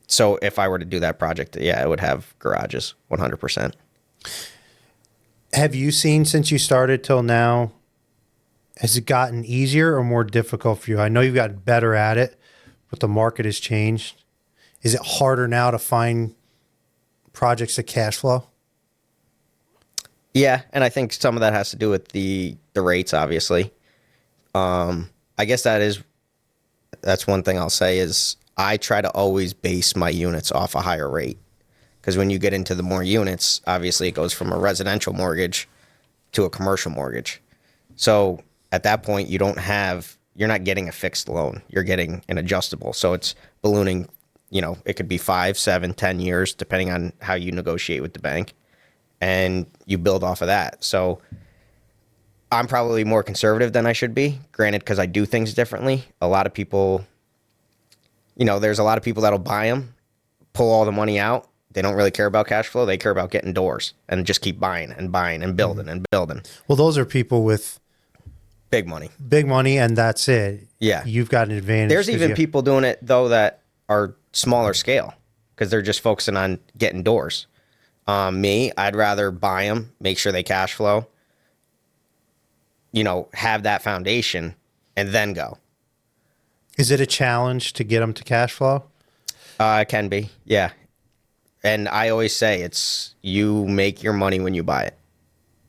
So if I were to do that project, yeah, it would have garages, 100%. Have you seen since you started till now, has it gotten easier or more difficult for you? I know you've gotten better at it, but the market has changed. Is it harder now to find projects that cash flow? Yeah, and I think some of that has to do with the rates, obviously. I guess that's one thing I'll say is I try to always base my units off a higher rate. Because when you get into the more units, obviously it goes from a residential mortgage to a commercial mortgage. So at that point, you're not getting a fixed loan. You're getting an adjustable. So it's ballooning, it could be 5, 7, 10 years, depending on how you negotiate with the bank. And you build off of that. So I'm probably more conservative than I should be, granted, because I do things differently. A lot of people, there's a lot of people that'll buy them, pull all the money out. They don't really care about cash flow. They care about getting doors and just keep buying and buying and building and building. Well, those are people with big money, and that's it. Yeah. You've got an advantage. There's even people doing it, though, that are smaller scale because they're just focusing on getting doors. Me, I'd rather buy them, make sure they cash flow, have that foundation, and then go. Is it a challenge to get them to cash flow? It can be, yeah. And I always say it's you make your money when you buy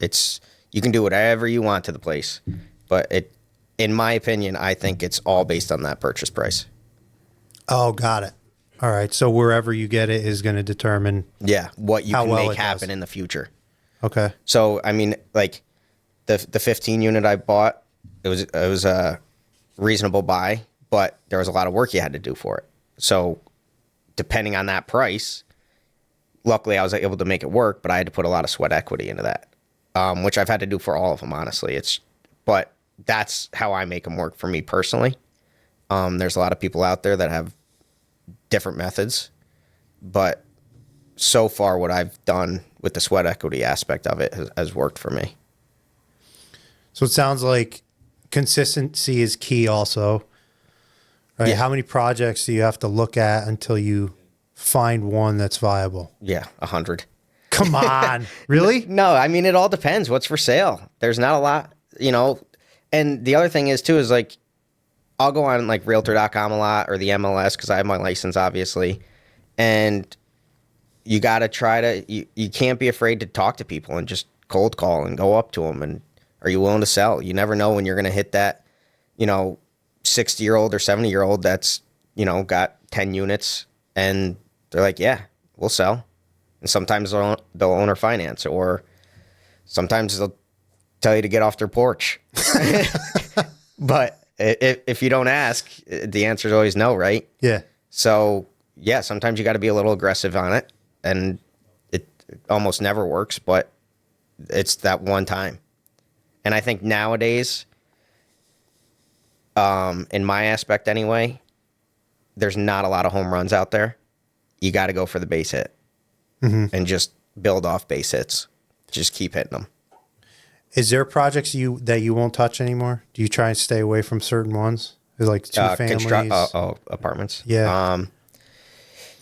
it. You can do whatever you want to the place, but in my opinion, I think it's all based on that purchase price. Oh, got it. All right. So wherever you get it is going to determine what you can well make happen in the future. Okay. So I mean, like the 15 unit I bought, it was a reasonable buy, but there was a lot of work you had to do for it. So depending on that price, luckily I was able to make it work, but I had to put a lot of sweat equity into that, which I've had to do for all of them, honestly. But that's how I make them work for me personally. There's a lot of people out there that have different methods, but so far what I've done with the sweat equity aspect of it has worked for me. So it sounds like consistency is key also, right? Yeah. How many projects do you have to look at until you find one that's viable? Yeah, 100. Come on. Really? No, I mean, it all depends what's for sale. There's not a lot, and the other thing is too, is like, I'll go on like realtor.com a lot or the MLS because I have my license, obviously. And you got to you can't be afraid to talk to people and just cold call and go up to them. And are you willing to sell? You never know when you're going to hit that, 60-year-old or 70-year-old that's, got 10 units and they're like, yeah, we'll sell. And sometimes they'll own or finance, or sometimes they'll tell you to get off their porch. But if you don't ask, the answer is always no, right? Yeah. So, yeah, sometimes you got to be a little aggressive on it, and it almost never works, but it's that one time. And I think nowadays, in my aspect anyway, there's not a lot of home runs out there. You got to go for the base hit and just build off base hits. Just keep hitting them. Is there projects that you won't touch anymore? Do you try and stay away from certain ones? Like two families? Apartments. Yeah.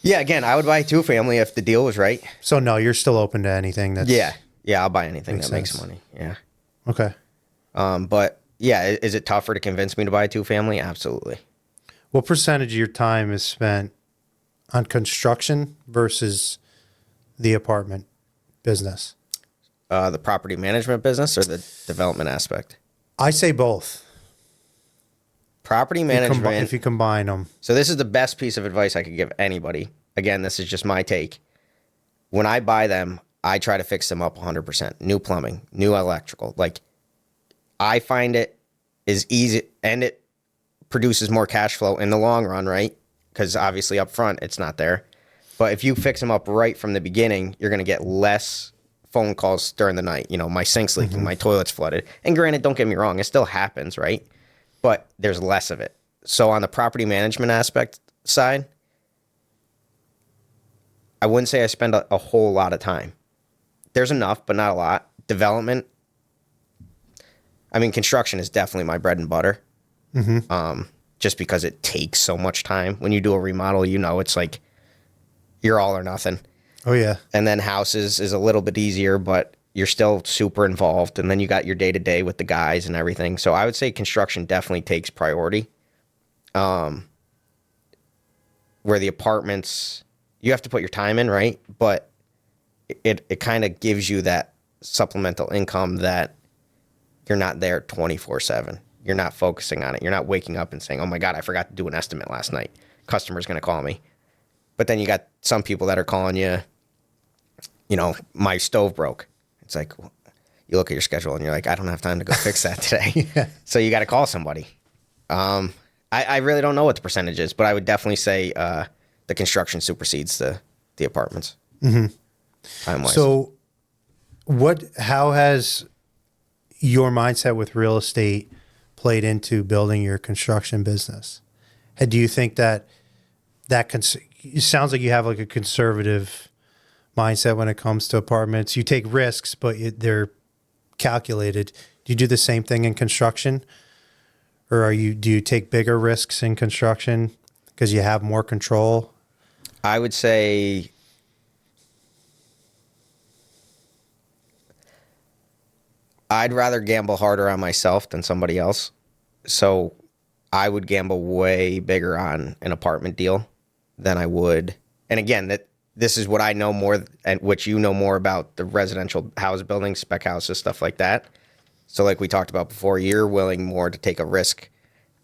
Yeah, again, I would buy 2-family if the deal was right. So no, you're still open to anything that's... Yeah, I'll buy anything Makes that makes sense. money. Yeah. Okay. But yeah, is it tougher to convince me to buy a 2-family? Absolutely. What percentage of your time is spent on construction versus the apartment business? The property management business or the development aspect? I say both. Property management. If you combine them. So this is the best piece of advice I could give anybody. Again, this is just my take. When I buy them, I try to fix them up 100%. New plumbing, new electrical. Like, I find it is easy, and it produces more cash flow in the long run, right? Because obviously up front, it's not there. But if you fix them up right from the beginning, you're going to get less phone calls during the night. My sink's leaking, my toilet's flooded. And granted, don't get me wrong, it still happens, right? But there's less of it. So on the property management aspect side, I wouldn't say I spend a whole lot of time. There's enough, but not a lot. Development, construction is definitely my bread and butter. Just because it takes so much time. When you do a remodel, it's like you're all or nothing. Oh, yeah. And then houses is a little bit easier, but you're still super involved. And then you got your day-to-day with the guys and everything. So I would say construction definitely takes priority. Where the apartments, you have to put your time in, right? But it kind of gives you that supplemental income that you're not there 24/7. You're not focusing on it. You're not waking up and saying, oh my God, I forgot to do an estimate last night. Customer's going to call me. But then you got some people that are calling you, my stove broke. It's like, you look at your schedule and you're like, I don't have time to go fix that today. Yeah. So you got to call somebody. I really don't know what the percentage is, but I would definitely say the construction supersedes the apartments. Time-wise. So how has your mindset with real estate played into building your construction business? And do you think that it sounds like you have like a conservative mindset when it comes to apartments? You take risks, but they're calculated. Do you do the same thing in construction? Or do you take bigger risks in construction because you have more control? I would say I'd rather gamble harder on myself than somebody else. So I would gamble way bigger on an apartment deal than I would. And again, this is what I know more and what you know more about the residential house building, spec houses, stuff like that. So like we talked about before, you're willing more to take a risk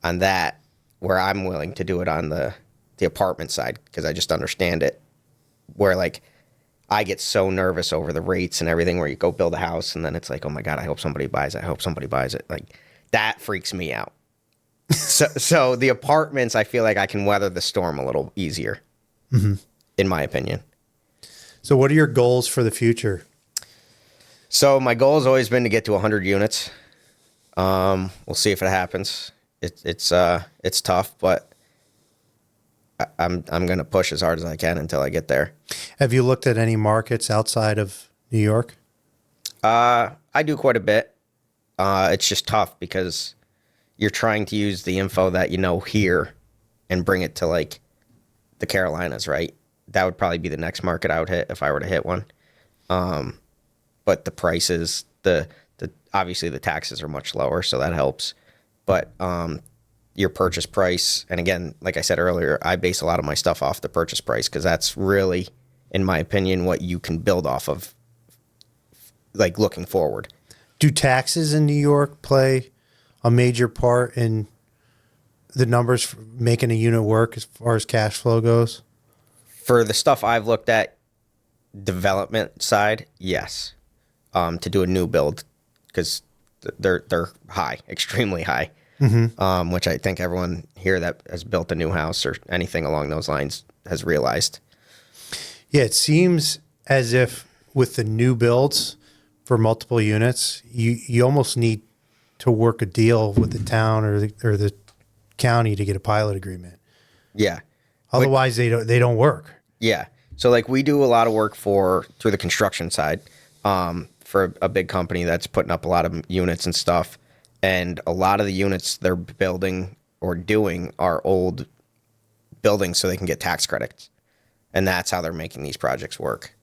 on that, where I'm willing to do it on the apartment side because I just understand it. Where like I get so nervous over the rates and everything, where you go build a house and then it's like, oh my God, I hope somebody buys it. I hope somebody buys it. Like that freaks me out. So the apartments, I feel like I can weather the storm a little easier, in my opinion. So what are your goals for the future? So my goal has always been to get to 100 units. We'll see if it happens. It's tough, but I'm going to push as hard as I can until I get there. Have you looked at any markets outside of New York? I do quite a bit. It's just tough because you're trying to use the info that you know here and bring it to like the Carolinas, right? That would probably be the next market I would hit if I were to hit one. But the prices, the obviously the taxes are much lower, so that helps. But your purchase price, and again, like I said earlier, I base a lot of my stuff off the purchase price because that's really, in my opinion, what you can build off of, like looking forward. Do taxes in New York play a major part in the numbers for making a unit work as far as cash flow goes? For the stuff I've looked at, development side, yes. To do a new build, because they're high, extremely high. Which I think everyone here that has built a new house or anything along those lines has realized. Yeah, it seems as if with the new builds for multiple units, you almost need to work a deal with the town or the county to get a pilot agreement. Yeah. Otherwise, they don't work. Yeah. So like we do a lot of work through the construction side for a big company that's putting up a lot of units and stuff. And a lot of the units they're building or doing are old buildings so they can get tax credits. And that's how they're making these projects work.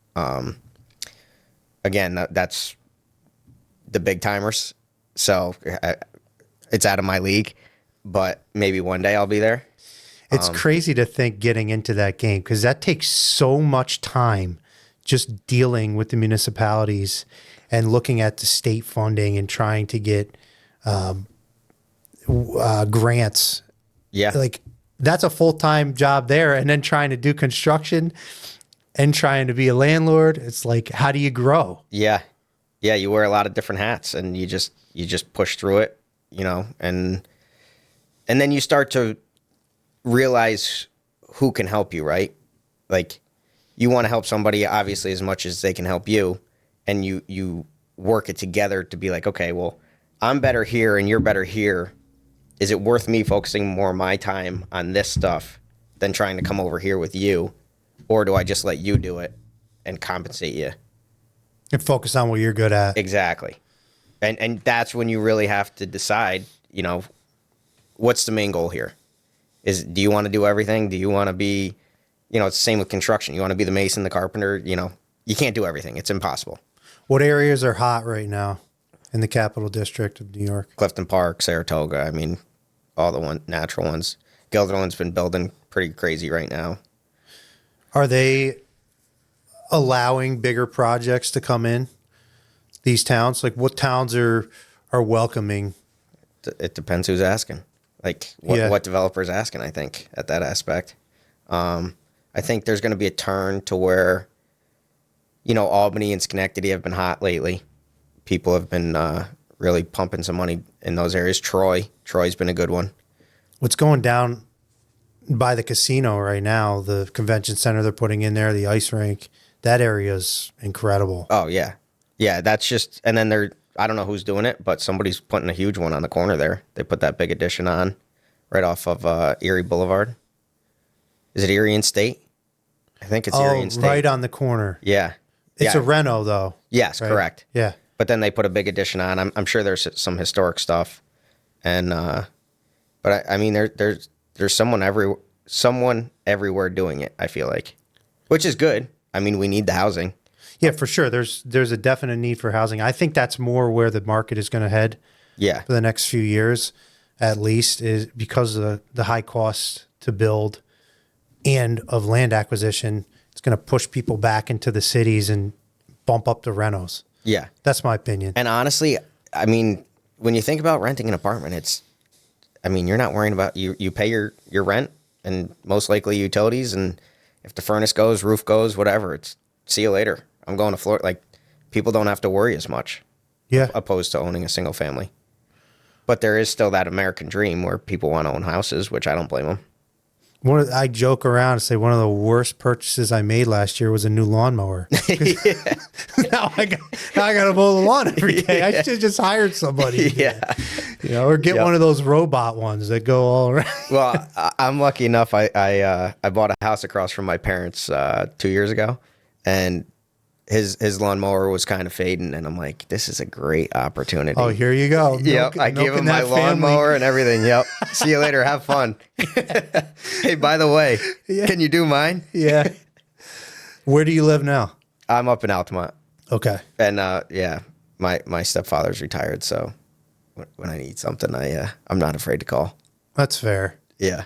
Again, that's the big timers. So it's out of my league, but maybe one day I'll be there. It's crazy to think getting into that game because that takes so much time just dealing with the municipalities and looking at the state funding and trying to get grants. Yeah. Like that's a full-time job there. And then trying to do construction and trying to be a landlord. It's like, how do you grow? Yeah. Yeah. You wear a lot of different hats and you just push through it, and then you start to realize who can help you, right? Like you want to help somebody obviously as much as they can help you. and you work it together to be like, okay, well, I'm better here and you're better here. Is it worth me focusing more of my time on this stuff than trying to come over here with you? Or do I just let you do it and compensate you? And focus on what you're good at. Exactly. And that's when you really have to decide, you know, what's the main goal here? Do you want to do everything? Do you want to be, you know, it's the same with construction. You want to be the mason, the carpenter, you know, you can't do everything. It's impossible. What areas are hot right now in the Capital District of New York? Clifton Park, Saratoga, I mean, all the natural ones. Guilderland's been building pretty crazy right now. Are they allowing bigger projects to come in these towns? Like what towns are welcoming? It depends who's asking. Like what developer's asking, I think, at that aspect. I think there's going to be a turn to where, you know, Albany and Schenectady have been hot lately. People have been really pumping some money in those areas. Troy's been a good one. What's going down by the casino right now, the convention center they're putting in there, the ice rink, that area is incredible. Oh, yeah. Yeah, that's just, and then I don't know who's doing it, but somebody's putting a huge one on the corner there. They put that big addition on right off of Erie Boulevard. Is it Erie and State? I think it's Erie and State. Right on the corner. Yeah. It's a reno, though. Yes, right? Correct. Yeah. But then they put a big addition on. I'm sure there's some historic stuff. And, but I mean, there's someone everywhere doing it, I feel like, which is good. I mean, we need the housing. Yeah, for sure. There's a definite need for housing. I think that's more where the market is going to head. Yeah. For the next few years, at least, is because of the high cost to build and of land acquisition. It's going to push people back into the cities and bump up the renos. Yeah. That's my opinion. And honestly, I mean, when you think about renting an apartment, you're not worrying about, you pay your rent and most likely utilities. And if the furnace goes, roof goes, whatever, it's see you later. I'm going to Florida. Like, people don't have to worry as much. Yeah. Opposed to owning a single family. But there is still that American dream where people want to own houses, which I don't blame them. I joke around and say one of the worst purchases I made last year was a new lawnmower. now I got to mow the lawn every day. I should have just hired somebody. Yeah. You know, or get one of those robot ones that go all around. Well, I'm lucky enough. I bought a house across from my parents 2 years ago, and his lawnmower was kind of fading, and I'm like, this is a great opportunity. Oh, here you go. Yep, I gave him my lawnmower and everything. Yep. See you later. Have fun. Hey, by the way, can you do mine? Yeah. Where do you live now? I'm up in Altamont. Okay. And my stepfather's retired, so when I need something, I'm not afraid to call. That's fair. Yeah.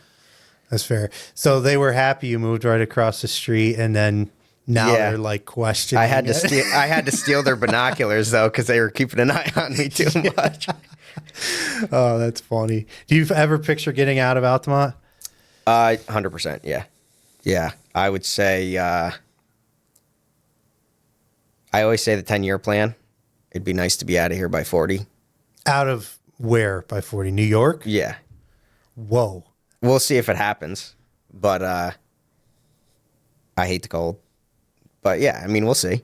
That's fair. So they were happy you moved right across the street, and then now they're like questioning. I had to steal their binoculars though, because they were keeping an eye on me too much. Oh, that's funny. Do you ever picture getting out of Altamont? 100%. Yeah. Yeah. I would say, I always say the 10-year plan. It'd be nice to be out of here by 40. Out of where by 40? New York? Yeah. Whoa. We'll see if it happens, but, I hate the cold. But yeah, I mean, we'll see.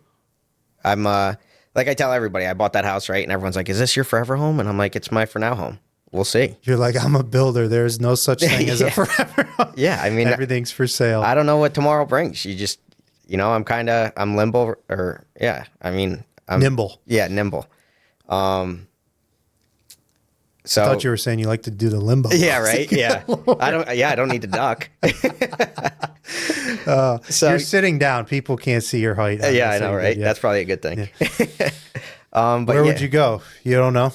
I'm like I tell everybody, I bought that house, right? And everyone's like, is this your forever home? And I'm like, it's my for now home. We'll see. You're like, I'm a builder. There's no such thing as a forever home. Yeah, I mean, everything's for sale. I don't know what tomorrow brings. You just, I'm limbo, or yeah, I mean, I'm nimble. Yeah, nimble. So I thought you were saying you like to do the limbo. Yeah, right. Yeah, I don't need to duck. So you're sitting down. People can't see your height. Yeah, I know, right? That's probably a good thing. Yeah. But where would you go? You don't know?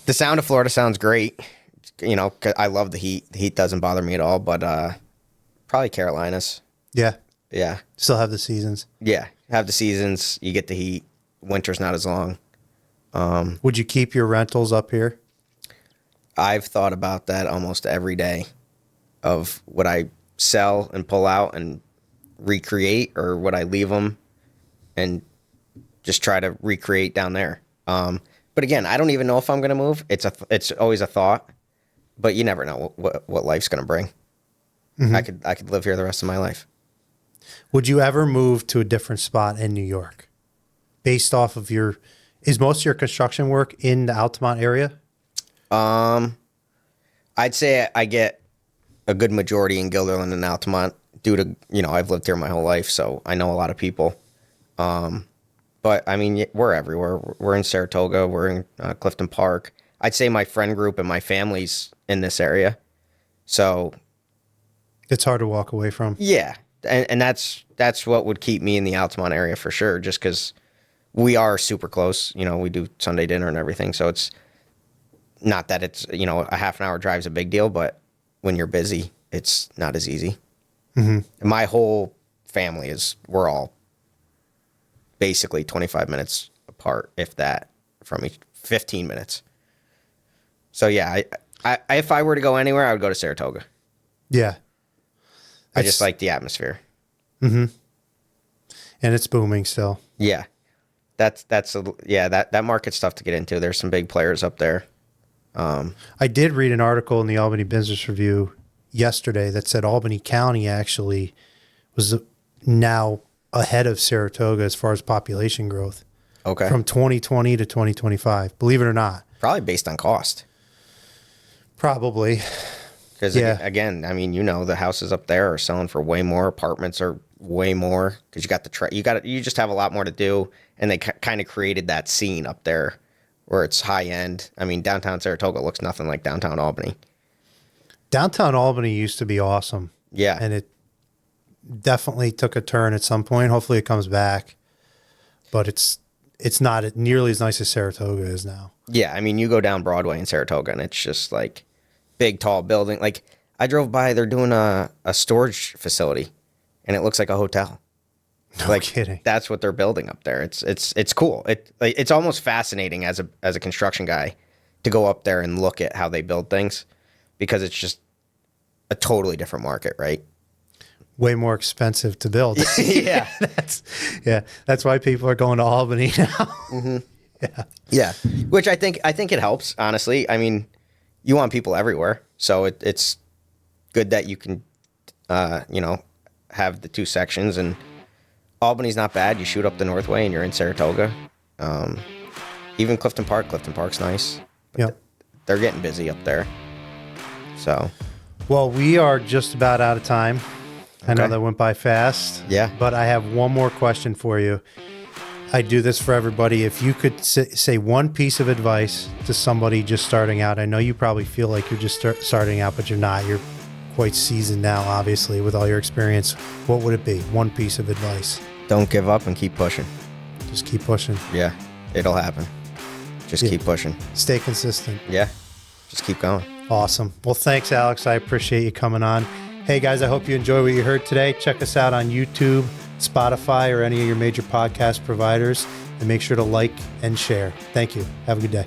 The sound of Florida sounds great. 'Cause I love the heat. The heat doesn't bother me at all. But probably Carolinas. Yeah. Yeah. Still have the seasons. Yeah, have the seasons. You get the heat. Winter's not as long. Would you keep your rentals up here? I've thought about that almost every day. Of would I sell and pull out and recreate, or would I leave them and just try to recreate down there? But again, I don't even know if I'm going to move. It's always a thought, but you never know what life's going to bring. Mm-hmm. I could live here the rest of my life. Would you ever move to a different spot in New York? based off of is most of your construction work in the Altamont area? I'd say I get a good majority in Guilderland and Altamont due to, I've lived here my whole life, so I know a lot of people. But I mean, we're everywhere. We're in Saratoga. We're in Clifton Park. I'd say my friend group and my family's in this area. So It's hard to walk away from. yeah, and that's what would keep me in the Altamont area for sure, just because we are super close. We do Sunday dinner and everything. So it's not that it's, a half an hour drive's a big deal, but when you're busy, it's not as easy. Mm-hmm. My whole family we're all basically 25 minutes apart, if that, from each 15 minutes. So yeah, I if I were to go anywhere, I would go to Saratoga. Yeah. I just like the atmosphere. Mm-hmm. And it's booming still. Yeah. That market's tough to get into. There's some big players up there. I did read an article in the Albany Business Review yesterday that said Albany County actually was now ahead of Saratoga as far as population growth. Okay. From 2020 to 2025. Believe it or not. Probably based on cost. Probably. Because again, I mean, the houses up there are selling for way more. Apartments are way more because you just have a lot more to do, and they kind of created that scene up there where it's high end. I mean, downtown Saratoga looks nothing like downtown Albany. Downtown Albany used to be awesome. Yeah, and it definitely took a turn at some point. Hopefully, it comes back, but it's not nearly as nice as Saratoga is now. Yeah, I mean, you go down Broadway in Saratoga, and it's just like big, tall building. Like I drove by, they're doing a storage facility, and it looks like a hotel. No kidding. That's what they're building up there. It's cool. It's almost fascinating as a construction guy to go up there and look at how they build things, because it's just a totally different market, right? Way more expensive to build. Yeah. That's why people are going to Albany now. Mm-hmm. Yeah. Which I think it helps, honestly. I mean, you want people everywhere, so it's good that you can, have the two sections. And Albany's not bad. You shoot up the Northway and you're in Saratoga. Even Clifton Park's nice. Yep. They're getting busy up there. So. Well, we are just about out of time. I know that went by fast. Yeah. But I have one more question for you. I do this for everybody. If you could say one piece of advice to somebody just starting out, I know you probably feel like you're just starting out, but you're not. You're quite seasoned now, obviously, with all your experience. What would it be? One piece of advice. Don't give up and keep pushing. Just keep pushing. Yeah, it'll happen. Just keep pushing. Stay consistent. Yeah, just keep going. Awesome. Well, thanks, Alex. I appreciate you coming on. Hey, guys, I hope you enjoy what you heard today. Check us out on YouTube, Spotify, or any of your major podcast providers, and make sure to like and share. Thank you. Have a good day.